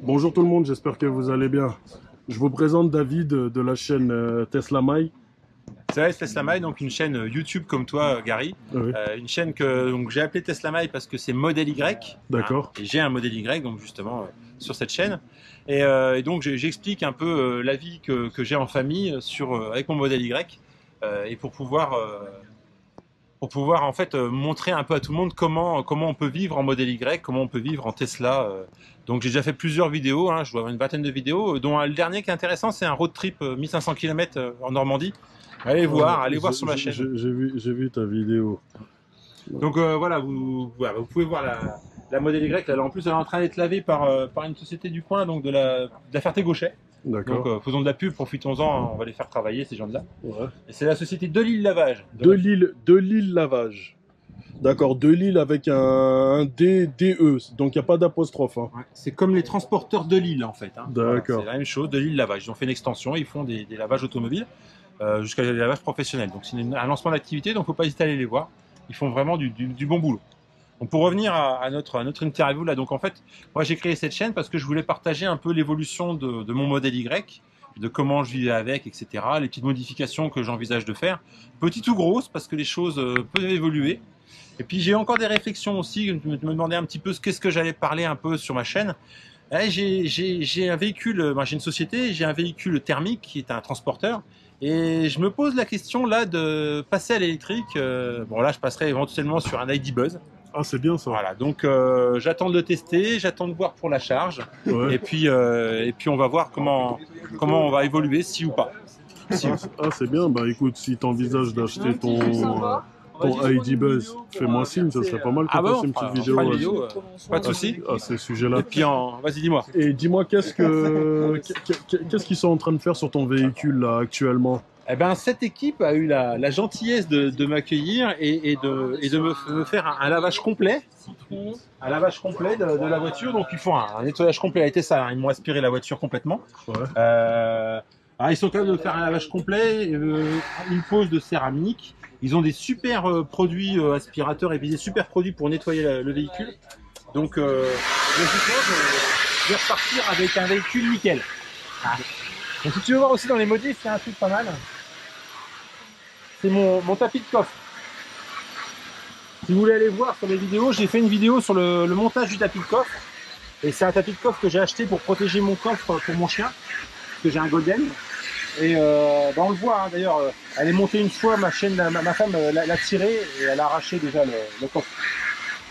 Bonjour tout le monde, j'espère que vous allez bien. Je vous présente David de la chaîne Tesla My. C'est vrai, Tesla My, donc une chaîne YouTube comme toi, Gary. Oui, Une chaîne que donc j'ai appelée Tesla My parce que c'est modèle Y. d'accord. Et j'ai un modèle Y, donc justement sur cette chaîne. Et donc j'explique un peu la vie que j'ai en famille avec mon modèle Y. Et pour pouvoir en fait montrer un peu à tout le monde comment on peut vivre en modèle Y, comment on peut vivre en Tesla. Donc j'ai déjà fait plusieurs vidéos, hein, je dois avoir une vingtaine de vidéos, dont le dernier qui est intéressant, c'est un road trip 1500 km en Normandie. Allez voir sur ma chaîne. J'ai vu ta vidéo. Donc voilà, vous pouvez voir la modèle Y. Là, en plus, elle est en train d'être lavée par une société du coin, donc de la Ferté-Gauchet. Donc D'accord. faisons de la pub, profitons-en, on va les faire travailler ces gens-là. Ouais. Et c'est la société De Lille Lavage. De l'île Lavage. D'accord, de Lille avec un D, DE, donc il n'y a pas d'apostrophe. Hein. Ouais, c'est comme les transporteurs de Lille en fait. Hein. Voilà, D'accord. c'est la même chose, De Lille Lavage. Ils ont fait une extension, ils font des lavages automobiles jusqu'à des lavages professionnels. Donc c'est un lancement d'activité, donc il ne faut pas hésiter à aller les voir. Ils font vraiment du bon boulot. Donc pour revenir à notre interview là, donc en fait, moi j'ai créé cette chaîne parce que je voulais partager un peu l'évolution de mon modèle Y, de comment je vivais avec, etc. Les petites modifications que j'envisage de faire, petites ou grosses, parce que les choses peuvent évoluer. Et puis j'ai encore des réflexions aussi, je me demandais un petit peu qu'est-ce que j'allais parler un peu sur ma chaîne. J'ai un véhicule, j'ai une société, j'ai un véhicule thermique qui est un transporteur. Et je me pose la question là de passer à l'électrique. Bon là je passerai éventuellement sur un ID Buzz. Ah, c'est bien ça. Voilà, donc j'attends de le tester, j'attends de voir pour la charge, Ouais. et puis on va voir comment on va évoluer, si ou pas. Ah, c'est bien. Bah écoute, si tu envisages d'acheter ton ID Buzz, fais-moi signe, ça serait pas mal qu'on fasse une petite vidéo. Fera une vidéo, pas de souci. À ces sujets-là. Et puis vas-y, dis-moi. Et dis-moi, qu'est-ce qu'ils sont en train de faire sur ton véhicule là actuellement? Eh ben, cette équipe a eu la gentillesse de m'accueillir et de me faire un lavage complet. Un lavage complet de la voiture. Donc, ils font un nettoyage complet. Ça a été ça, hein. Ils m'ont aspiré la voiture complètement. Ouais. Alors, ils sont capables de faire un lavage complet, une pose de céramique. Ils ont des super produits aspirateurs et des super produits pour nettoyer le véhicule. Donc, logiquement, je vais repartir avec un véhicule nickel. Ah. Donc, si tu veux voir aussi dans les modifs, c'est un truc pas mal. C'est mon tapis de coffre. Si vous voulez aller voir sur les vidéos, j'ai fait une vidéo sur le montage du tapis de coffre. Et c'est un tapis de coffre que j'ai acheté pour protéger mon coffre pour mon chien, parce que j'ai un golden. Et on le voit, hein, d'ailleurs, elle est montée une fois, ma femme l'a tiré et elle a arraché déjà le coffre.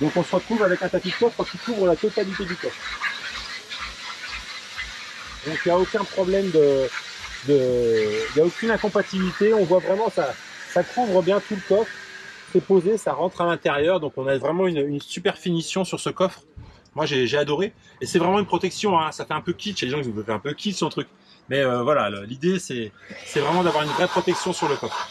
Donc on se retrouve avec un tapis de coffre qui couvre la totalité du coffre. Donc il n'y a aucun problème il n'y a aucune incompatibilité. On voit vraiment ça couvre bien tout le coffre. C'est posé, ça rentre à l'intérieur. Donc on a vraiment une super finition sur ce coffre. Moi j'ai adoré. Et c'est vraiment une protection. Hein. Ça fait un peu kitsch. Les gens ils veulent un peu kitsch son truc. Mais voilà, l'idée c'est vraiment d'avoir une vraie protection sur le coffre.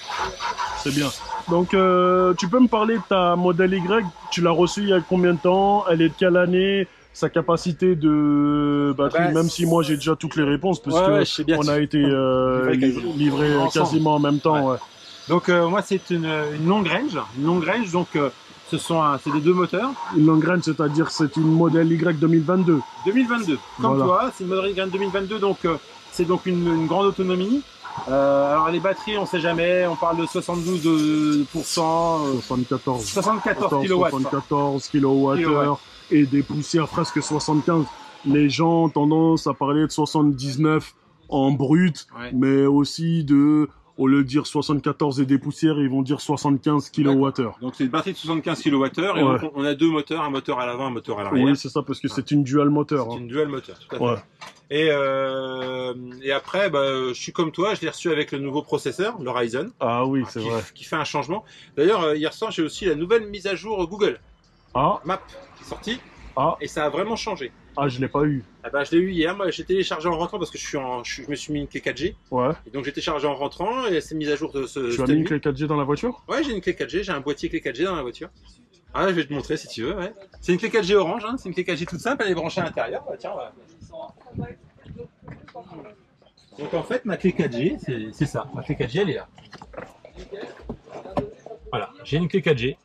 C'est bien. Donc tu peux me parler de ta modèle Y? Tu l'as reçue il y a combien de temps? Elle est de quelle année? Sa capacité de batterie, même si moi j'ai déjà toutes les réponses, parce que on a été livré quasiment en même temps. Ouais. Donc moi c'est une longue range. Donc c'est des deux moteurs. Une longue range, c'est-à-dire c'est une modèle Y 2022. 2022, comme toi, c'est une modèle Y 2022, donc c'est donc une grande autonomie. Alors les batteries, on sait jamais, on parle de 72%, 74 kW. 74 kWh et des poussières presque 75. Les gens ont tendance à parler de 79 en brut, mais aussi au lieu de dire 74 et des poussières, ils vont dire 75 kWh. Donc c'est une batterie de 75 kWh et donc on a deux moteurs, un moteur à l'avant, un moteur à l'arrière. Oui, c'est ça, parce que c'est une dual moteur. C'est une dual moteur, tout à fait. Et après, je suis comme toi, je l'ai reçu avec le nouveau processeur, le Ryzen. Ah oui, c'est vrai. Qui fait un changement. D'ailleurs, hier soir, j'ai aussi la nouvelle mise à jour Google Maps qui est sortie. Et ça a vraiment changé. Ah, je l'ai pas eu. Ah bah, je l'ai eu hier. Moi, j'ai téléchargé en rentrant parce que je me suis mis une clé 4G. Ouais. Et donc, j'ai téléchargé en rentrant et c'est mise à jour de ce. Tu as mis une clé 4G dans la voiture? Ouais, j'ai une clé 4G. J'ai un boîtier clé 4G dans la voiture. Ah, je vais te montrer si tu veux. Ouais. C'est une clé 4G orange. Hein. C'est une clé 4G toute simple. Elle est branchée à l'intérieur. Tiens, Donc, en fait, ma clé 4G, c'est ça. Ma clé 4G, elle est là. Voilà. J'ai une clé 4G.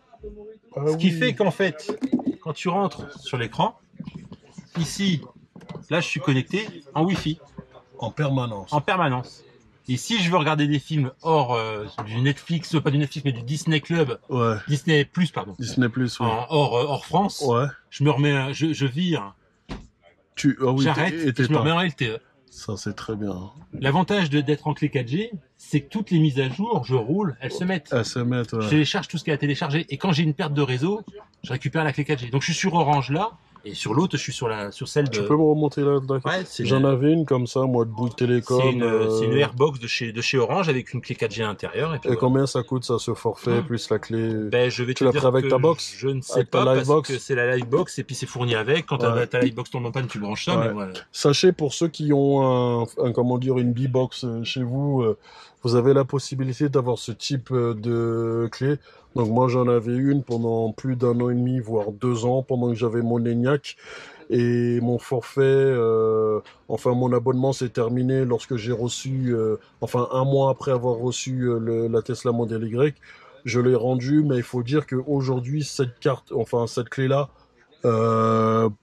Ce qui fait qu'en fait, quand tu rentres sur l'écran, ici, là je suis connecté en Wi-Fi. En permanence. En permanence. Et si je veux regarder des films hors du Netflix, pas du Netflix, mais du Disney Club, Ouais. Disney Plus, pardon. Disney Plus, ouais. Hors France, Ouais. je me remets, je vire, Ah oui, j'arrête et je me remets en LTE. Ça, c'est très bien. L'avantage d'être en clé 4G, c'est que toutes les mises à jour, je roule, elles se mettent. Elles se mettent, ouais. Je télécharge tout ce qu'il y a à télécharger. Et quand j'ai une perte de réseau, je récupère la clé 4G. Donc je suis sur Orange là, et sur l'autre, je suis sur celle de... Tu peux me remonter là, d'accord? Ouais, j'en avais une comme ça, moi, de Bouygues Télécom. C'est une Airbox de chez Orange avec une clé 4G à l'intérieur. Et, puis, combien ça coûte, ça, ce forfait, plus la clé? Ben, je vais tu l'as pris avec ta box? Je ne sais avec pas, parce Livebox? que c'est la Livebox et puis c'est fourni avec. Quand ta Livebox tombe en panne, tu branches ça. Ouais. Mais voilà. Sachez, pour ceux qui ont comment dire, une B-Box chez vous, vous avez la possibilité d'avoir ce type de clé. Donc moi, j'en avais une pendant plus d'1 an et demi, voire 2 ans, pendant que j'avais mon ENIAC. Et mon forfait, enfin mon abonnement s'est terminé lorsque j'ai reçu, enfin 1 mois après avoir reçu la Tesla Model Y, je l'ai rendu, mais il faut dire qu'aujourd'hui cette clé-là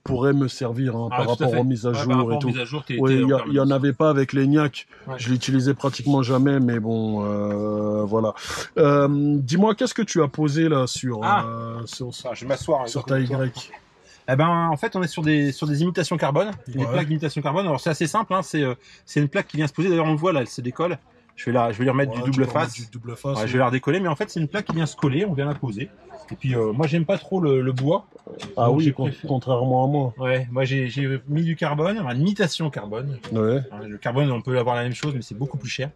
pourrait me servir par rapport aux mises à jour et tout. Oui, il y en avait pas avec l'ENIAC, je l'utilisais pratiquement jamais, mais bon, voilà. Dis-moi, qu'est-ce que tu as posé là sur je vais m'asseoir sur ta Y? Eh ben, en fait, on est sur des imitations carbone, des plaques d'imitation carbone. Alors, c'est assez simple, hein, c'est une plaque qui vient se poser. D'ailleurs, on le voit là, elle se décolle. Je vais lui remettre du double face. Je vais la redécoller, mais en fait, c'est une plaque qui vient se coller. On vient la poser. Et puis, moi, j'aime pas trop le bois. Ah donc, oui, contrairement à moi. Ouais, moi, j'ai mis du carbone, une imitation carbone. Ouais. Le carbone, on peut avoir la même chose, mais c'est beaucoup plus cher.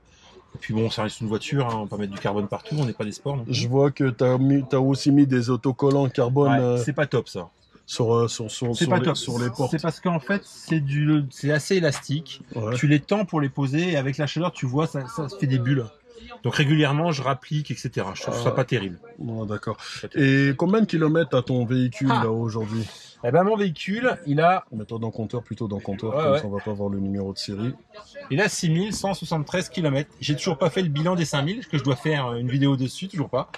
Et puis bon, ça reste une voiture, hein, on peut mettre du carbone partout, on n'est pas des sports. Je vois que t'as aussi mis des autocollants carbone. Ouais, c'est pas top ça. Sur les portes. C'est parce qu'en fait, c'est assez élastique. Ouais. Tu les tends pour les poser et avec la chaleur, tu vois, ça fait des bulles. Donc régulièrement, je rapplique, etc. Je trouve ça pas terrible. Bon, d'accord. Et combien de kilomètres a ton véhicule là aujourd'hui? Eh ben mon véhicule, il a... Mets-toi dans le compteur, plutôt dans le compteur, comme ça on va pas voir le numéro de série. Il a 6173 km. J'ai toujours pas fait le bilan des 5000, que je dois faire une vidéo dessus, toujours pas.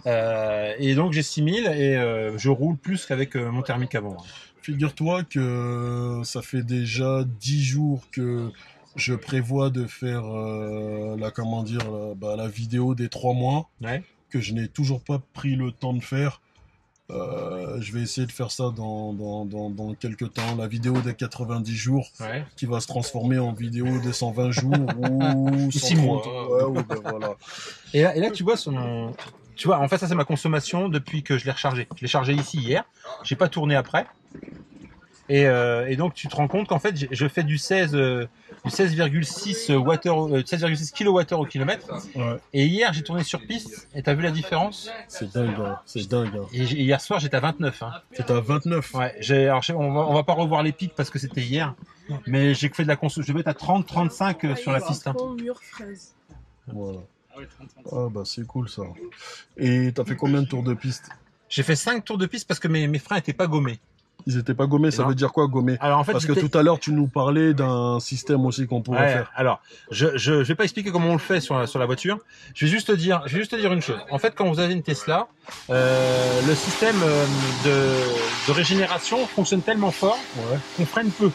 Et donc j'ai 6000 et je roule plus qu'avec mon thermique avant. Figure-toi que ça fait déjà 10 jours que je prévois de faire la vidéo des 3 mois, que je n'ai toujours pas pris le temps de faire. Je vais essayer de faire ça dans quelques temps. La vidéo des 90 jours qui va se transformer en vidéo des 120 jours ou 6 mois. Voilà. Et là, tu vois, en fait, ça c'est ma consommation depuis que je l'ai rechargé. Je l'ai chargé ici hier. J'ai pas tourné après. Et donc tu te rends compte qu'en fait je fais du 16,6 kWh au kilomètre. Ouais. Et hier j'ai tourné sur piste et t'as vu la différence? C'est dingue, hein. C'est dingue. Hein. Et hier soir j'étais à 29. Hein. T'étais à 29? Ouais. On va pas revoir les pics parce que c'était hier, mais j'ai fait de la conso. Je vais être à 30-35 sur la piste. Hein. Voilà. Ah bah c'est cool ça. Et t'as fait combien de tours de piste? J'ai fait 5 tours de piste parce que mes freins étaient pas gommés. Ils étaient pas gommés, ça veut dire quoi gommer? Alors en fait, parce que tout à l'heure tu nous parlais d'un système aussi qu'on pourrait faire. Alors, je vais pas expliquer comment on le fait sur la voiture. Je vais juste te dire une chose. En fait, quand vous avez une Tesla, le système de régénération fonctionne tellement fort qu'on freine peu.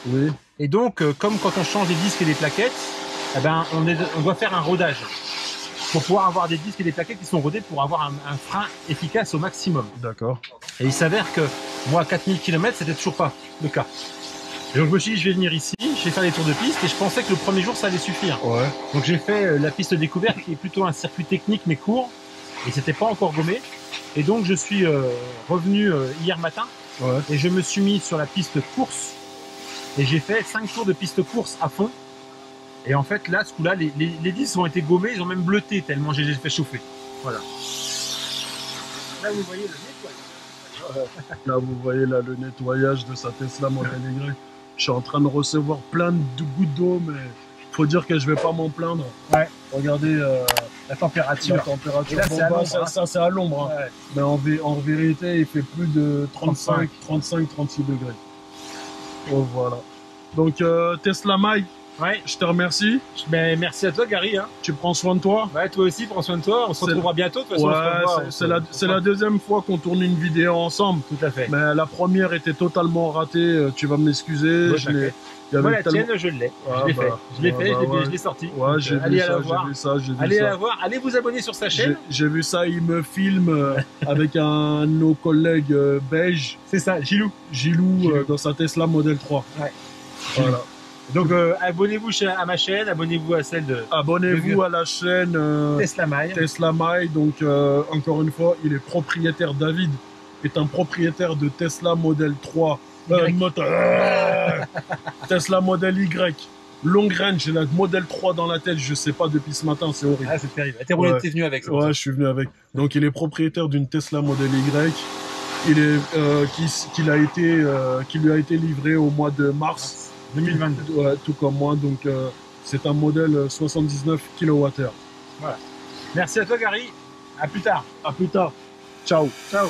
Oui. Et donc, comme quand on change les disques et les plaquettes, eh ben on doit faire un rodage pour pouvoir avoir des disques et des plaquettes qui sont rodés pour avoir un frein efficace au maximum. D'accord. Et il s'avère que moi, à 4000 km, c'était toujours pas le cas. Et donc je me suis dit, je vais venir ici, je vais faire des tours de piste, et je pensais que le premier jour, ça allait suffire. Ouais. Donc j'ai fait la piste découverte, qui est plutôt un circuit technique, mais court, et c'était pas encore gommé. Et donc je suis revenu hier matin, et je me suis mis sur la piste course, et j'ai fait 5 tours de piste course à fond. Et en fait, là, ce coup-là, les disques ont été gommés, ils ont même bleuté tellement j'ai fait chauffer. Voilà. Là, vous voyez le nettoyage. Là, vous voyez là, le nettoyage de sa Tesla Model Y. Je suis en train de recevoir plein de gouttes d'eau, mais faut dire que je vais pas m'en plaindre. Ouais. Regardez la température. La température. Là, ça, c'est à l'ombre. Hein. Mais en vérité, il fait plus de 35-36 degrés. Oh, voilà. Donc, Tesla Mai. Ouais. Je te remercie. Ben, merci à toi, Gary. Hein. Tu prends soin de toi. Ouais, toi aussi, prends soin de toi. On se retrouvera bientôt. De toute façon, ouais, c'est la deuxième fois qu'on tourne une vidéo ensemble. Tout à fait. Mais la première était totalement ratée. Tu vas m'excuser. Ouais, moi, la tienne, je l'ai. Je l'ai fait. Je l'ai fait, je l'ai sorti. Ouais, j'ai vu ça. Allez la voir. Allez vous abonner sur sa chaîne. J'ai vu ça. Il me filme avec un de nos collègues belges. C'est ça, Gilou. Gilou. Dans sa Tesla Model 3. Ouais. Voilà. Donc abonnez-vous à ma chaîne, abonnez-vous à celle de... Abonnez-vous à la chaîne Tesla My. Tesla My. Donc encore une fois, il est propriétaire, David est un propriétaire de Tesla Model 3. Tesla Model Y. Long range, j'ai la Model 3 dans la tête, je sais pas depuis ce matin, c'est horrible. Ah, c'est terrible. T'es venu avec ça. Ouais, je suis venu avec. Donc il est propriétaire d'une Tesla Model Y. Il est qui lui a été livré au mois de mars 2022. Ouais, tout comme moi. Donc c'est un modèle 79 kWh. Voilà. Merci à toi, Gary. À plus tard. À plus tard. Ciao. Ciao.